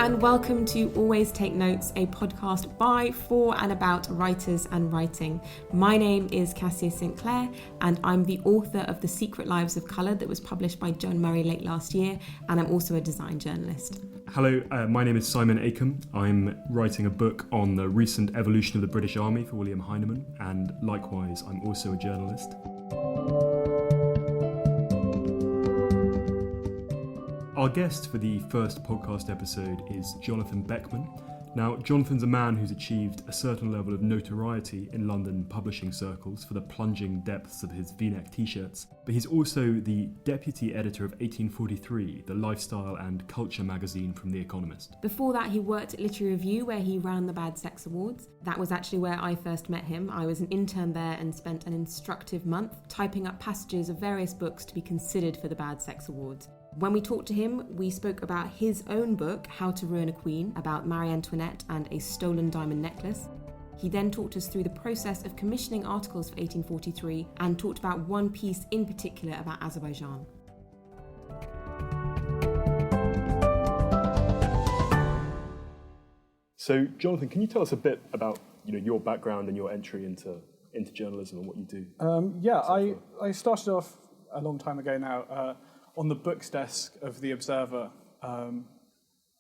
and welcome to Always Take Notes, a podcast by, for and about writers and writing. My name is Kassia Sinclair and I'm the author of The Secret Lives of Colour that was published by John Murray late last year, and I'm also a design journalist. Hello, my name is Simon and Kassia. I'm writing a book on the recent evolution of the British Army for William Heinemann, and likewise I'm also a journalist. Our guest for the first podcast episode is Jonathan Beckman. Now, Jonathan's a man who's achieved a certain level of notoriety in London publishing circles for the plunging depths of his V-neck t-shirts, but he's also the deputy editor of 1843, the lifestyle and culture magazine from The Economist. Before that, he worked at Literary Review, where he ran the Bad Sex Awards. That was actually where I first met him. I was an intern there and spent an instructive month typing up passages of various books to be considered for the Bad Sex Awards. When we talked to him, we spoke about his own book, How to Ruin a Queen, about Marie Antoinette and a stolen diamond necklace. He then talked us through the process of commissioning articles for 1843 and talked about one piece in particular about Azerbaijan. So, Jonathan, can you tell us a bit about your background and your entry into journalism and what you do? I started off a long time ago now on the books desk of The Observer,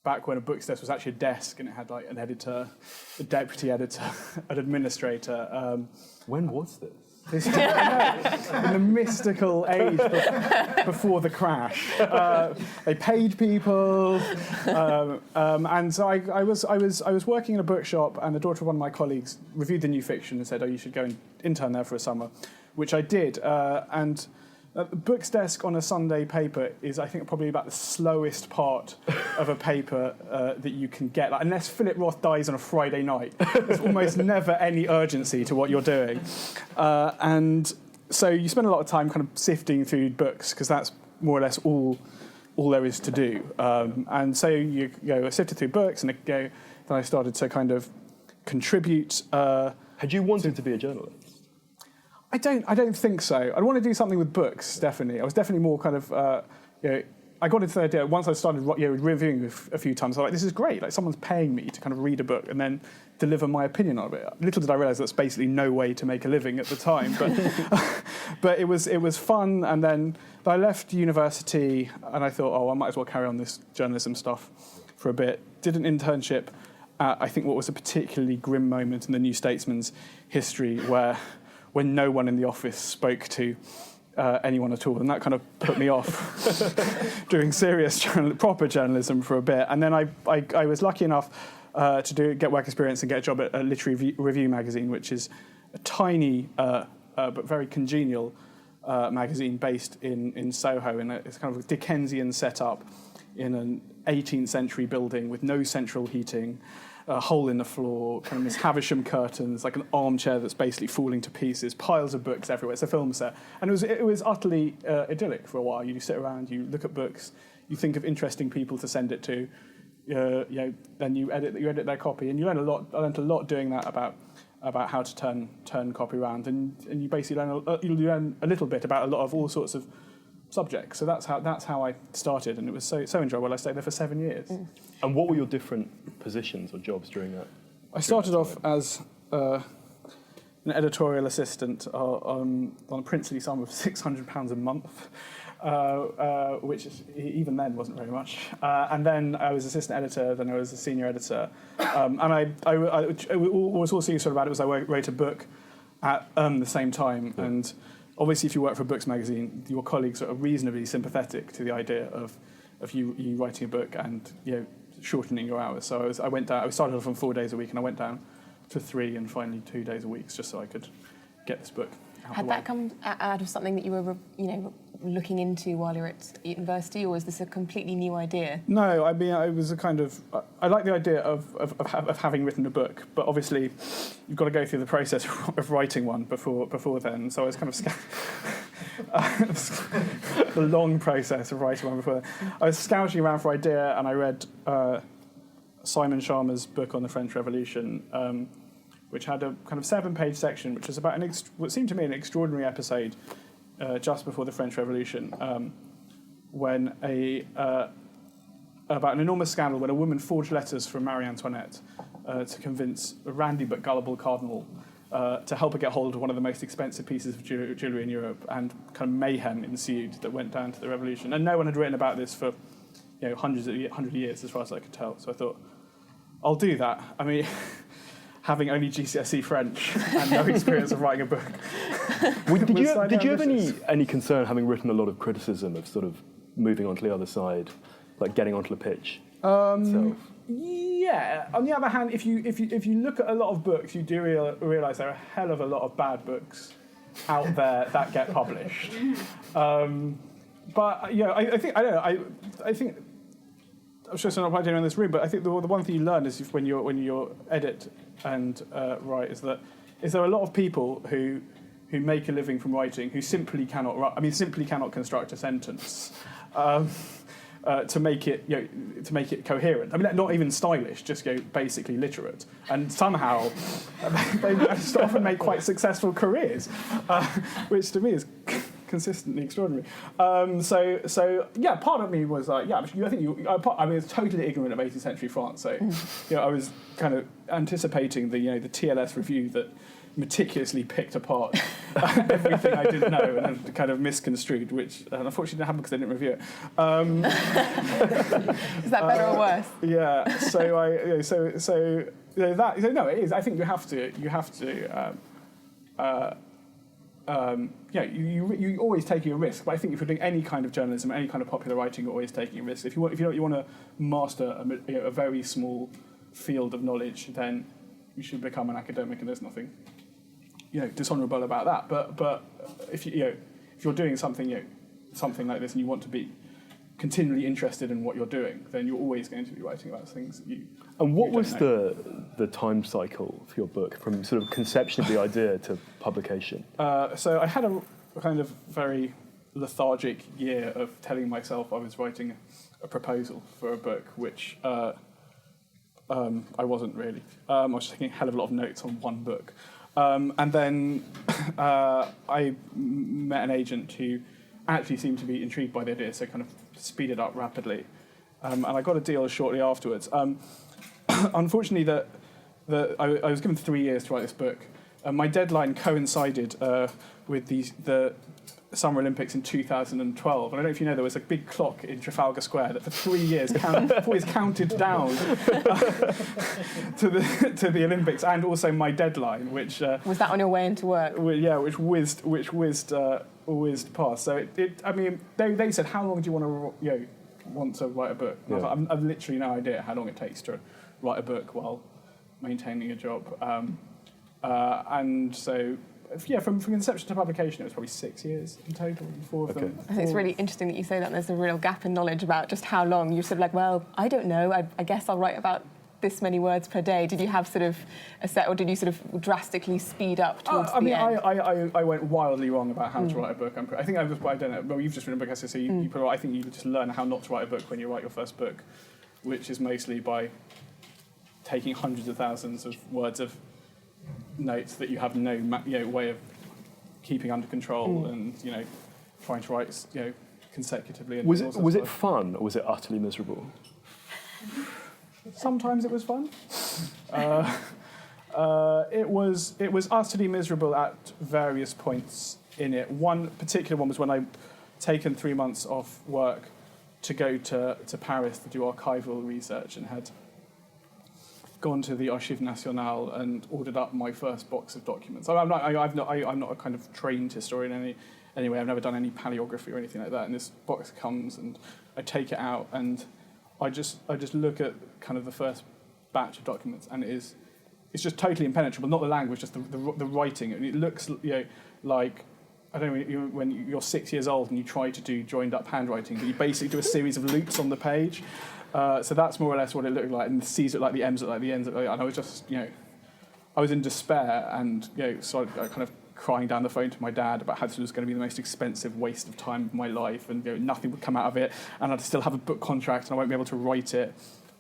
back when a books desk was actually a desk and it had like an editor, a deputy editor, an administrator. When was this? In the mystical age before the crash. They paid people, and so I was working in a bookshop, and the daughter of one of my colleagues reviewed the new fiction and said, "Oh, you should go and intern there for a summer," which I did, and. The books desk on a Sunday paper is, I think, probably about the slowest part of a paper that you can get. Like, unless Philip Roth dies on a Friday night, there's almost never any urgency to what you're doing. And so you spend a lot of time kind of sifting through books, because that's more or less all there is to do. And so you go sifted through books, and then I started to kind of contribute. Had you wanted to be a journalist? I don't think so. I want to do something with books, definitely. I was definitely more kind of, I got into the idea, once I started reviewing a few times, I was like, this is great. Like, someone's paying me to kind of read a book and then deliver my opinion on it. Little did I realise that's basically no way to make a living at the time. But but it was fun. And then I left university and I thought, I might as well carry on this journalism stuff for a bit. Did an internship at, I think, what was a particularly grim moment in the New Statesman's history, when no one in the office spoke to anyone at all, and that kind of put me off doing serious proper journalism for a bit. And then I was lucky enough to get work experience and get a job at a Literary Review magazine, which is a tiny but very congenial magazine based in Soho, and it's kind of a Dickensian setup in an 18th century building with no central heating. A hole in the floor, kind of Miss Havisham curtains, like an armchair that's basically falling to pieces, piles of books everywhere. It's a film set. And it was utterly idyllic for a while. You sit around, you look at books, you think of interesting people to send it to, then you edit their copy, and you learn a lot. I learned a lot doing that about how to turn copy around, and you basically learn a little bit about a lot of all sorts of subjects. So that's how I started, and it was so enjoyable. I stayed there for 7 years. And what were your different positions or jobs during that? I started off as an editorial assistant on a princely sum of £600 a month, which even then wasn't very much. And then I was assistant editor. Then I was a senior editor. And I was also useful about it was I wrote a book at the same time. Yeah. And obviously, if you work for a books magazine, your colleagues are reasonably sympathetic to the idea of you writing a book and shortening your hours. So I started off on 4 days a week, and I went down to 3 and finally 2 days a week, just so I could get this book out. Had that come out of something that you were looking into while you were at university, or was this a completely new idea? No, I mean, it was a kind of... I like the idea of having written a book, but obviously you've got to go through the process of writing one before then. So I was kind of... the long process of writing one before then. I was scouting around for idea, and I read Simon Sharma's book on the French Revolution, which had a kind of 7-page section, which was about what seemed to me an extraordinary episode just before the French Revolution, when about an enormous scandal when a woman forged letters from Marie Antoinette to convince a randy but gullible cardinal to help her get hold of one of the most expensive pieces of jewellery in Europe, and kind of mayhem ensued that went down to the revolution. And no one had written about this for hundred of years, as far as I could tell. So I thought, I'll do that. I mean, having only GCSE French and no experience of writing a book. Did you have any concern, having written a lot of criticism, of sort of moving on to the other side, like getting onto the pitch? Yeah. On the other hand, if you look at a lot of books, you do realise there are a hell of a lot of bad books out there that get published. But I think I'm sure it's not applied in this room, but I think the one thing you learn is when you edit and write is that there are a lot of people who make a living from writing who simply cannot construct a sentence. To make it coherent. I mean, not even stylish, just basically literate. And somehow they just often make quite successful careers, which to me is consistently extraordinary. So part of me was like, I was totally ignorant of 18th century France. So I was kind of anticipating the TLS review that meticulously picked apart everything I didn't know and kind of misconstrued, which unfortunately didn't happen because I didn't review it. Is that better or worse? Yeah. No, it is. I think you have to. You're always taking a risk. But I think if you're doing any kind of journalism, any kind of popular writing, you're always taking a risk. If you want to master a very small field of knowledge, then you should become an academic, and there's nothing dishonourable about that. But if you're doing something like this and you want to be continually interested in what you're doing, then you're always going to be writing about things that you. And what was the time cycle for your book, from sort of conception of the idea to publication? So I had a kind of very lethargic year of telling myself I was writing a proposal for a book, which I wasn't really. I was just taking a hell of a lot of notes on one book. And then I met an agent who actually seemed to be intrigued by the idea, so kind of speeded up rapidly. And I got a deal shortly afterwards. Unfortunately, I was given 3 years to write this book. My deadline coincided with the Summer Olympics in 2012. And I don't know if you know, there was a big clock in Trafalgar Square that for 3 years always counted down to the Olympics, and also my deadline, which was that on your way into work? Which whizzed past. So they said, how long do you want to write a book? And I was like, I've literally no idea how long it takes to write a book while maintaining a job. And so. From conception to publication, it was probably 6 years in total. 4 of them. I think it's really interesting that you say that. There's a real gap in knowledge about just how long. You're sort of like, well, I don't know. I guess I'll write about this many words per day. Did you have sort of a set, or did you sort of drastically speed up towards the end? I went wildly wrong about how to write a book. I think I don't know. Well, you've just written a book, so you probably, I think you just learn how not to write a book when you write your first book, which is mostly by taking hundreds of thousands of words of notes that you have no way of keeping under control, and trying to write consecutively. And was it fun, or was it utterly miserable? Sometimes it was fun. It was utterly miserable at various points in it. One particular one was when I'd taken 3 months off work to go to Paris to do archival research, and had gone to the Archives Nationales and ordered up my first box of documents. I'm not a kind of trained historian anyway. I've never done any paleography or anything like that. And this box comes, and I take it out, and I just look at kind of the first batch of documents, and it's just totally impenetrable. Not the language, just the writing. And it looks like, I don't know, when you're 6 years old and you try to do joined up handwriting, but you basically do a series of loops on the page. So that's more or less what it looked like, and the C's looked like the M's looked like the N's looked like, and I was just, I was in despair, and so I kind of crying down the phone to my dad about how this was going to be the most expensive waste of time of my life, and nothing would come out of it, and I'd still have a book contract, and I won't be able to write it.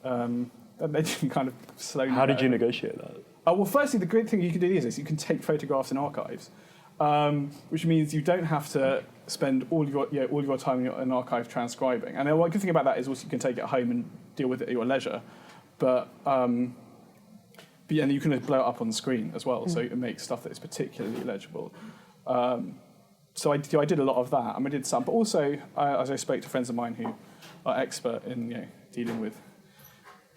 And they kind of slowly. How did you negotiate that? Well, firstly, the great thing you can do is you can take photographs in archives, which means you don't have to spend all your time in an archive transcribing. And the good thing about that is also you can take it home and deal with it at your leisure. But and you can blow it up on the screen as well, so it makes stuff that is particularly legible. So I did a lot of that. I did some, but also as I spoke to friends of mine who are expert in dealing with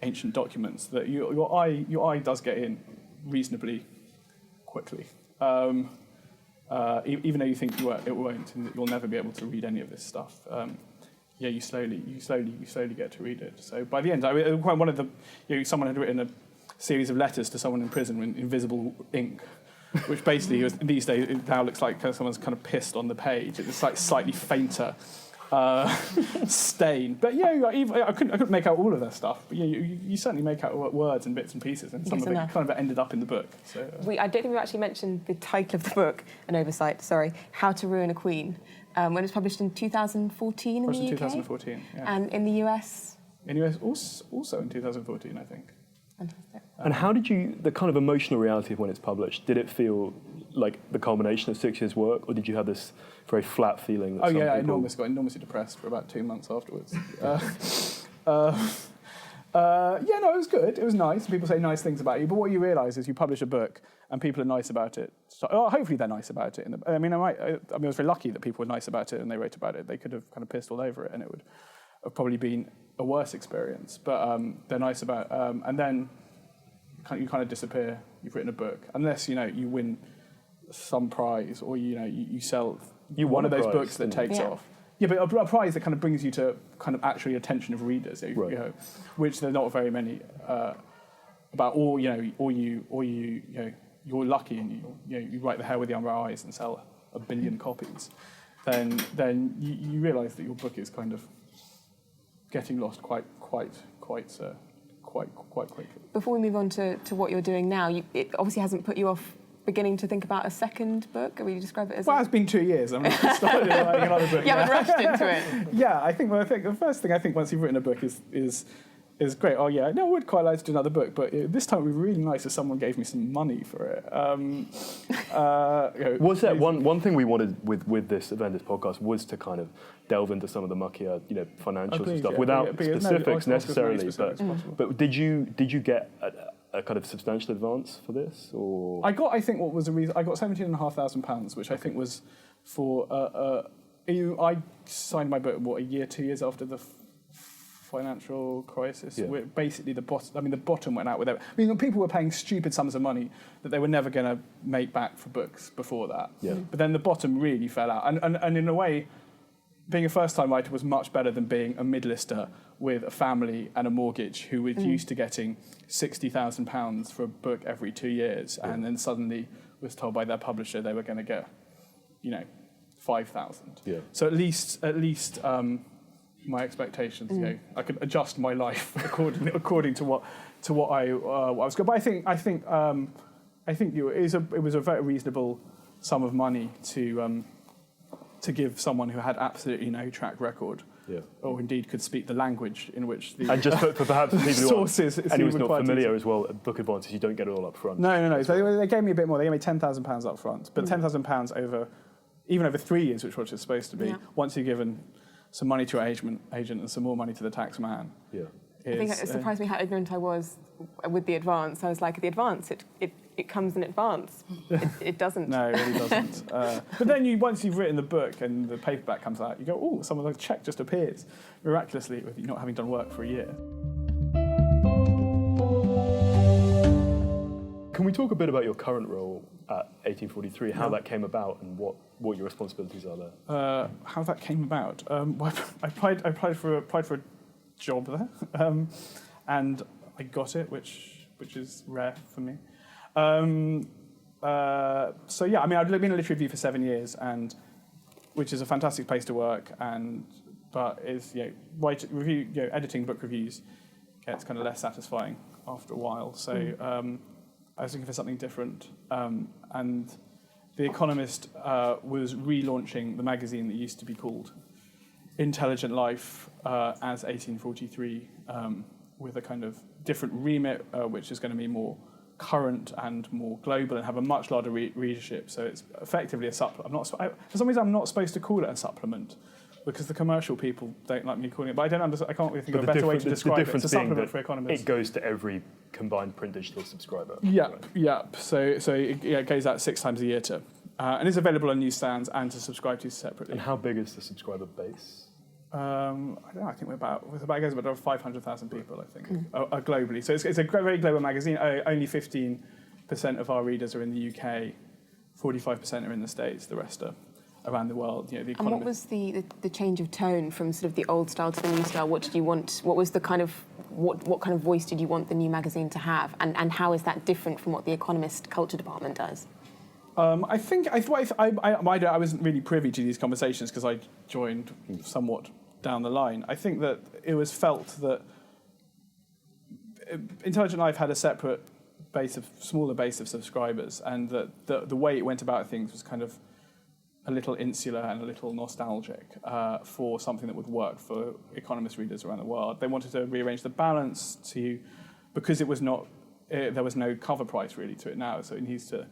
ancient documents, that your eye does get in reasonably quickly. Even though you think it won't, and that you'll never be able to read any of this stuff. You slowly get to read it. So by the end, one of the someone had written a series of letters to someone in prison in invisible ink, which basically these days it now looks like someone's kind of pissed on the page. It's like slightly fainter stain. But I couldn't make out all of their stuff. But you certainly make out words and bits and pieces, and some of it kind of ended up in the book. So I don't think we've actually mentioned the title of the book. An oversight. Sorry. How to Ruin a Queen. When it was published in 2014 in the UK. 2014. Yeah. And in the US. In the US also in 2014, I think. Fantastic. And how did the kind of emotional reality of when it's published, did it feel like the culmination of 6 years' work, or did you have this very flat feeling? That I got enormously depressed for about 2 months afterwards. It was good. It was nice. People say nice things about you, but what you realise is you publish a book and people are nice about it. So, hopefully they're nice about it. I was very lucky that people were nice about it and they wrote about it. They could have kind of pissed all over it and it would have probably been a worse experience. But they're nice about it. And then you kind of disappear. You've written a book. Unless, you win some prize or, you sell one of those books that takes off. Yeah, but a prize that kind of brings you to kind of actually attention of readers, which there are not very many about. Or you're lucky and you write The Hare with the Umber Eyes and sell 1 billion copies. Then you realise that your book is kind of getting lost quite quickly. Before we move on to what you're doing now, it obviously hasn't put you off beginning to think about a second book? Or will you describe it as? Well, it's been 2 years. I'm started writing another book. You haven't rushed into it. Yeah, I think the first thing once you've written a book is great. Oh yeah, I would quite like to do another book, but this time it would be really nice if someone gave me some money for it. Was that one thing we wanted with this event, this podcast, was to kind of delve into some of the muckier, financials and stuff without specifics necessarily. But did you get a kind of substantial advance for this, or? I got £17,500, which I think was for I signed my book 2 years after the financial crisis. Yeah. Basically, the bottom went out with it. People were paying stupid sums of money that they were never going to make back for books before that. Yeah. But then the bottom really fell out, and in a way, being a first-time writer was much better than being a mid-lister with a family and a mortgage who was used to getting £60,000 for a book every 2 years, and then suddenly was told by their publisher they were going to get, 5,000. Yeah. So at least my expectations, I could adjust my life according to what I was good. But I think it was a very reasonable sum of money to give someone who had absolutely no track record, or indeed could speak the language in which the and just for perhaps people sources. Anyone's not familiar as well, book advances, you don't get it all up front. No. So they gave me a bit more. They gave me £10,000 up front, but £10,000 over 3 years, which was supposed to be. Once you've given some money to your agent and some more money to the tax man. Yeah. I think it surprised me how ignorant I was with the advance. I was like, the advance, it comes in advance. It doesn't. No, it really doesn't. But then once you've written the book and the paperback comes out, you go, oh, some of the check just appears miraculously with you not having done work for a year. Can we talk a bit about your current role at 1843, how that came about and what your responsibilities are there? How that came about? I applied for a job there, and I got it, which is rare for me. I've been a literary review for 7 years, and which is a fantastic place to work, but is editing book reviews gets kind of less satisfying after a while. So I was looking for something different, and The Economist was relaunching the magazine that used to be called Intelligent Life as 1843, with a kind of different remit, which is going to be more current and more global and have a much larger readership. So it's effectively a supplement. For some reason, I'm not supposed to call it a supplement because the commercial people don't like me calling it. But I don't understand. I can't really think of a better way to describe it. It's a supplement for economists. It goes to every combined print digital subscriber. Yep. So it goes out 6 times a year to, and it's available on newsstands and to subscribe to separately. And how big is the subscriber base? I don't know. I think it goes about 500,000 people. I think globally. So it's a very global magazine. Only 15% of our readers are in the UK, 45% are in the States. The rest are around the world. The and what was the change of tone from sort of the old style to the new style? What did you want? What was the kind of what kind of voice did you want the new magazine to have? And how is that different from what the Economist culture department does? I wasn't really privy to these conversations because I joined somewhat down the line. I think that it was felt that Intelligent Life had a separate smaller base of subscribers, and that the way it went about things was kind of a little insular and a little nostalgic for something that would work for Economist readers around the world. They wanted to rearrange the balance because it was not there was no cover price really to it now, so it needs to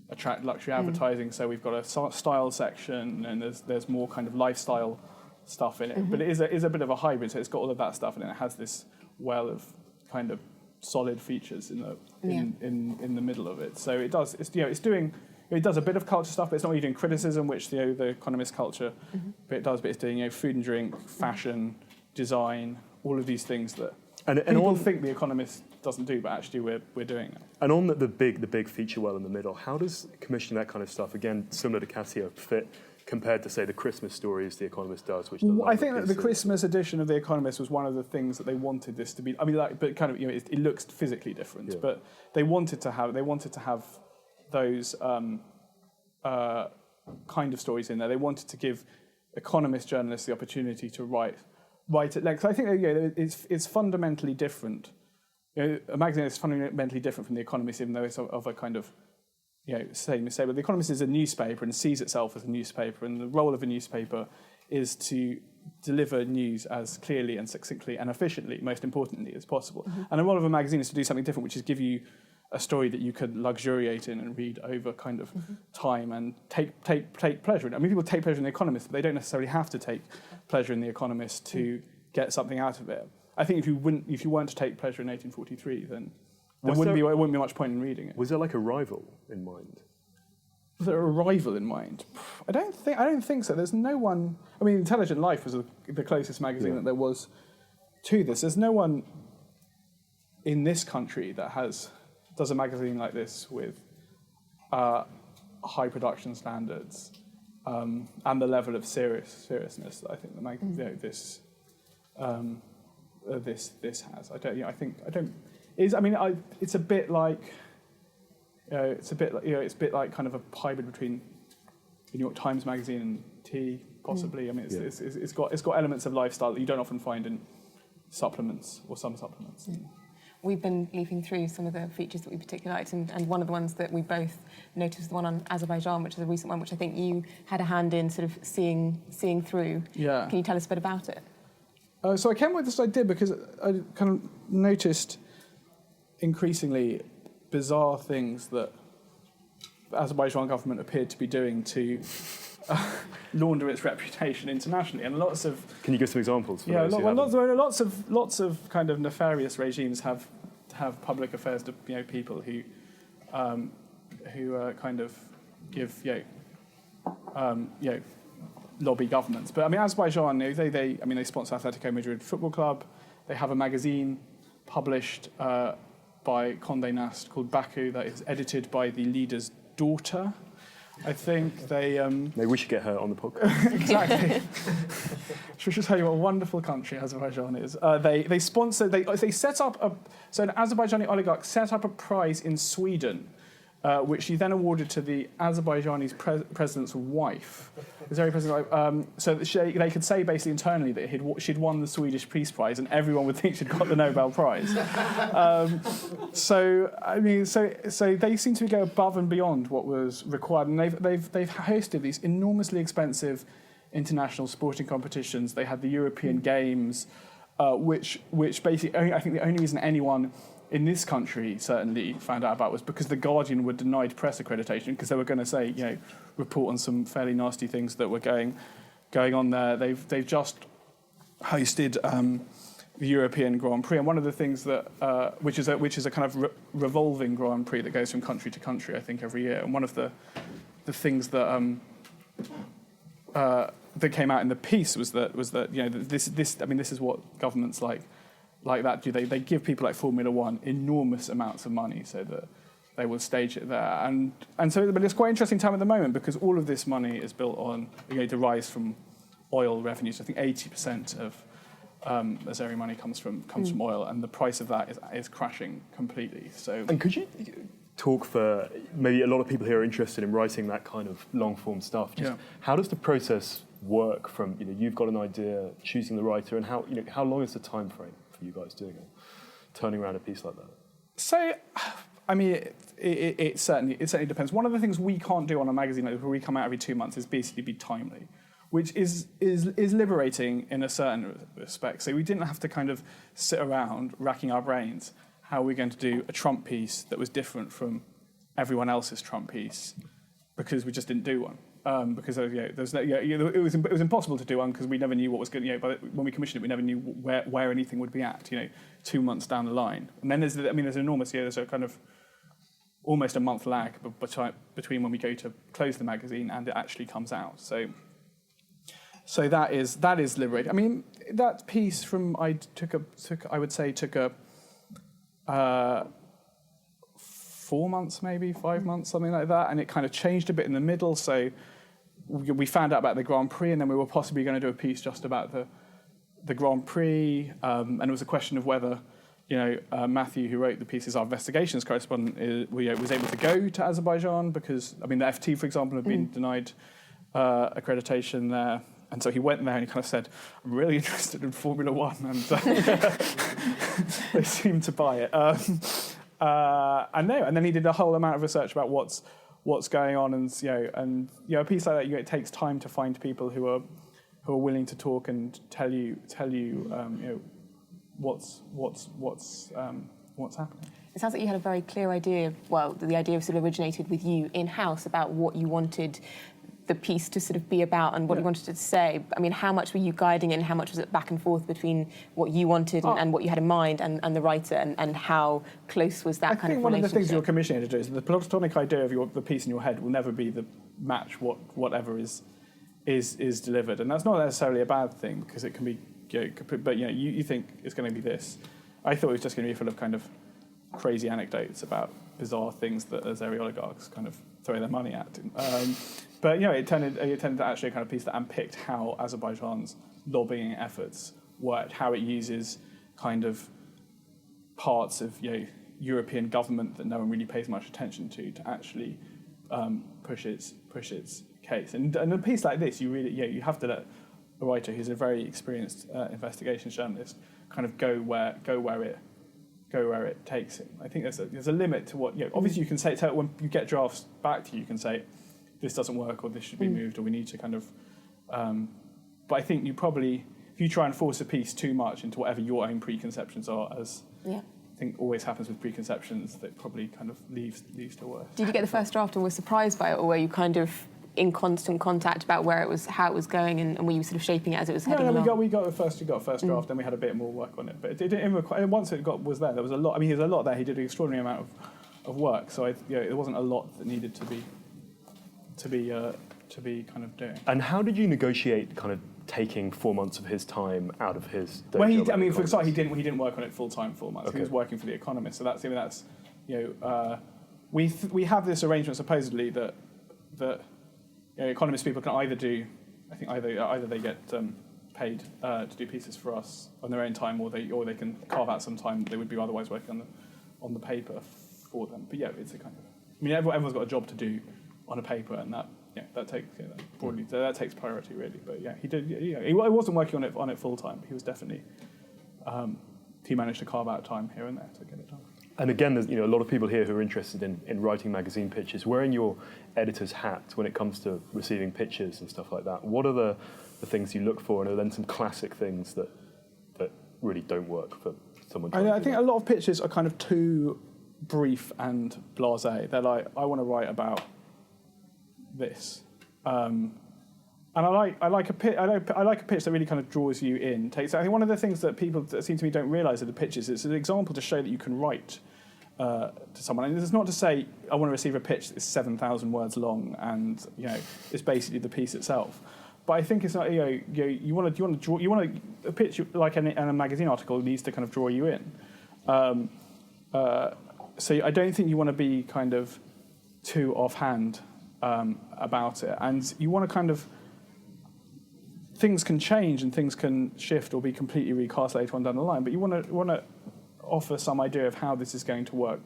attract luxury advertising. So we've got a style section, and there's more kind of lifestyle stuff in it. But it is a bit of a hybrid, so it's got all of that stuff, and it has this well of kind of solid features in the middle of it. So it does. It does a bit of culture stuff, but it's not really doing criticism, which the Economist culture bit does. But it's doing food and drink, fashion, design, all of these things that people think the Economist doesn't do, but actually we're doing it. And on the big feature well in the middle, how does commissioning that kind of stuff, again similar to Kassia, fit compared to say the Christmas stories the Economist does? I think that the Christmas edition of the Economist was one of the things that they wanted this to be. I mean, but kind of it looks physically different, but they wanted to have those kind of stories in there. They wanted to give Economist journalists the opportunity to write it. Like, I think it's fundamentally different. A magazine is fundamentally different from the Economist, even though it's of a kind of same. But the Economist is a newspaper and sees itself as a newspaper, and the role of a newspaper is to deliver news as clearly and succinctly and efficiently, most importantly, as possible. And the role of a magazine is to do something different, which is give you a story that you could luxuriate in and read over kind of time and take pleasure in. I mean, people take pleasure in The Economist, but they don't necessarily have to take pleasure in The Economist to get something out of it. I think if you weren't to take pleasure in 1843, then there wouldn't be much point in reading it. Was there like a rival in mind? Was there a rival in mind? I don't think so. There's no one. I mean, Intelligent Life was the closest magazine that there was to this. There's no one in this country that does a magazine like this with high production standards and the level of seriousness that I think this has. It's a bit like kind of a hybrid between the New York Times magazine and Tea, possibly. I mean, it's got elements of lifestyle that you don't often find in supplements or some supplements. We've been leafing through some of the features that we particularly liked, and one of the ones that we both noticed was the one on Azerbaijan, which is a recent one, which I think you had a hand in sort of seeing through. Yeah. Can you tell us a bit about it? So I came up with this idea because I kind of noticed increasingly bizarre things that the Azerbaijan government appeared to be doing to launder its reputation internationally, and lots of. Can you give some examples? Lots of kind of nefarious regimes have public affairs to people who kind of give lobby governments. But I mean, Azerbaijan, they sponsor Atletico Madrid Football Club. They have a magazine published by Condé Nast called Baku that is edited by the leader's daughter. I think they. Maybe we should get her on the podcast. Exactly. Should we tell you what a wonderful country Azerbaijan is? They sponsor. They set up so an Azerbaijani oligarch set up a prize in Sweden, which he then awarded to the Azerbaijani president's wife. So that they could say basically internally that she'd won the Swedish Peace Prize, and everyone would think she'd got the Nobel Prize. So they seem to go above and beyond what was required, and they've hosted these enormously expensive international sporting competitions. They had the European Games. which basically, I think the only reason anyone in this country certainly found out about was because The Guardian were denied press accreditation because they were going to say, report on some fairly nasty things that were going on there. They've just hosted the European Grand Prix, and one of the things that which is a kind of revolving Grand Prix that goes from country to country, I think, every year. And one of the things that that came out in the piece was that this is what governments like that do. They give people like Formula One enormous amounts of money so that they will stage it there, and so. But it's quite an interesting time at the moment because all of this money is built on derives from oil revenues. I think 80% of Azeri money comes from oil, and the price of that is crashing completely. So, and could you talk for maybe a lot of people here are interested in writing that kind of long form stuff? How does the process work from you've got an idea, choosing the writer, and how long is the time frame for you guys doing it, turning around a piece like that? So, I mean, it certainly depends. One of the things we can't do on a magazine like this, where we come out every 2 months, is basically be timely, which is liberating in a certain respect. So we didn't have to kind of sit around racking our brains how we're going to do a Trump piece that was different from everyone else's Trump piece, because we just didn't do one. Because it was impossible to do one because we never knew what was going. But when we commissioned it, we never knew where anything would be at. 2 months down the line, and then there's enormous. There's a kind of almost a month lag between when we go to close the magazine and it actually comes out. So that is liberating. I mean, that piece took 4 months, maybe 5 months, something like that, and it kind of changed a bit in the middle. So we found out about the Grand Prix, and then we were possibly going to do a piece just about the Grand Prix, and it was a question of whether Matthew, who wrote the piece, is our investigations correspondent, was able to go to Azerbaijan because the FT, for example, had been denied accreditation there. And so he went there and he kind of said, I'm really interested in Formula One. And they seemed to buy it. And then he did a whole amount of research about what's going on. And a piece like that, it takes time to find people who are willing to talk and tell you what's happening. It sounds like you had a very clear idea. Well, the idea sort of originated with you in-house about what you wanted the piece to sort of be about and what you wanted it to say. I mean, how much were you guiding it and how much was it back and forth between what you wanted and what you had in mind and the writer, and how close was that kind of relationship? I think one of the things you're commissioning to do is the platonic idea of the piece in your head will never be the match whatever is delivered. And that's not necessarily a bad thing because it can be, but you think it's going to be this. I thought it was just going to be full of kind of crazy anecdotes about bizarre things that Azeri oligarchs kind of throw their money at. But it tended to actually a kind of piece that unpicked how Azerbaijan's lobbying efforts worked, how it uses kind of parts of European government that no one really pays much attention to actually push its case. And a piece like this, you have to let a writer who's a very experienced investigations journalist kind of go where it takes him. I think there's a limit to what obviously you can say when you get drafts back to you can say this doesn't work or this should be moved or we need to kind of but I think you probably, if you try and force a piece too much into whatever your own preconceptions are, as I think always happens with preconceptions, that probably kind of leaves to worse. Did you get the first draft and were surprised by it, or were you kind of in constant contact about how it was going, and were you sort of shaping it as it was heading along? We got a first draft, then we had a bit more work on it. But it didn't require, once it was there was a lot. I mean, there's a lot there. He did an extraordinary amount of work, so there wasn't a lot that needed to be kind of doing. And how did you negotiate kind of taking 4 months of his time out of his day job? For example, he didn't work on it full time 4 months. Okay. He was working for the Economist, so that's we have this arrangement supposedly that Economist people can either do, I think either they get paid to do pieces for us on their own time, or they can carve out some time that they would be otherwise working on the paper for them. But it's a kind of, everyone's got a job to do on a paper, and that takes priority really. But he did. He wasn't working on it full time. But he was definitely he managed to carve out time here and there to get it done. And again, there's a lot of people here who are interested in writing magazine pitches. Wearing your editor's hat when it comes to receiving pitches and stuff like that, what are the things you look for, and are then some classic things that really don't work for someone. I think a lot of pitches are kind of too brief and blasé. They're like, I want to write about this, and I like a pitch that really kind of draws you in. I think one of the things that people that seem to me don't realise are the pitches. It's an example to show that you can write to someone. And it's not to say I want to receive a pitch that's 7,000 words long and it's basically the piece itself. But I think it's not you want a pitch like in a magazine article needs to kind of draw you in. So I don't think you want to be kind of too offhand about it, and you want to kind of things can change and things can shift or be completely recast later on down the line. But you want to offer some idea of how this is going to work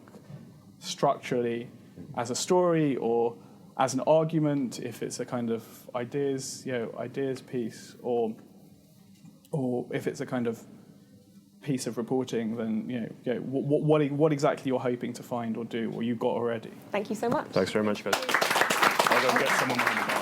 structurally as a story or as an argument, if it's a kind of ideas piece, or if it's a kind of piece of reporting, then what exactly you're hoping to find or do, or you've got already. Thank you so much. Thanks very much, guys. I'll go and get someone behind the bar.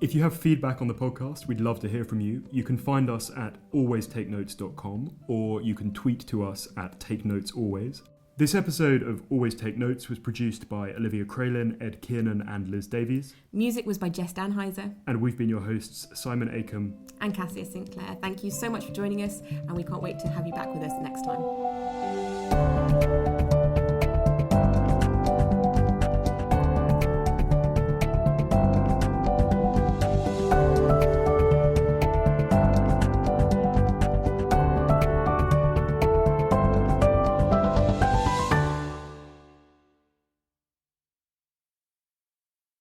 If you have feedback on the podcast, we'd love to hear from you. You can find us at alwaystakenotes.com, or you can tweet to us at takenotesalways. This episode of Always Take Notes was produced by Olivia Cralin, Ed Kiernan and Liz Davies. Music was by Jess Danheiser. And we've been your hosts, Simon Akam and Kassia Sinclair. Thank you so much for joining us, and we can't wait to have you back with us next time.